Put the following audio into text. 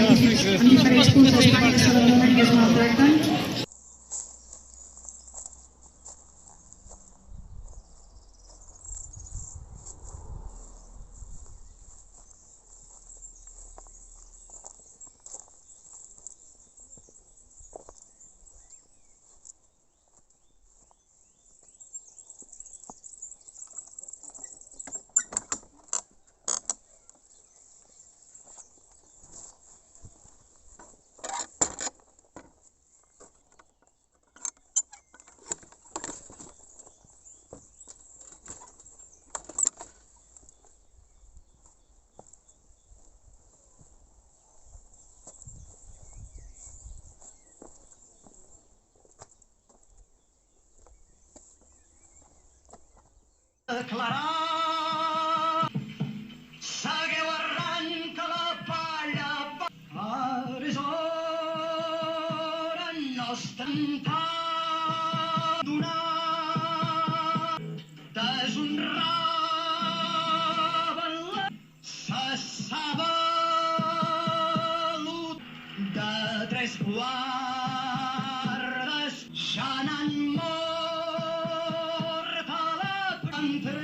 magnífics en diferents punts d'Espanya que se l'adonen i es maltracten. Declarar, segueu arran que la palla ara és hora nostra donar, deshonraven la salut de tres guardes ja n'han mort a la planta.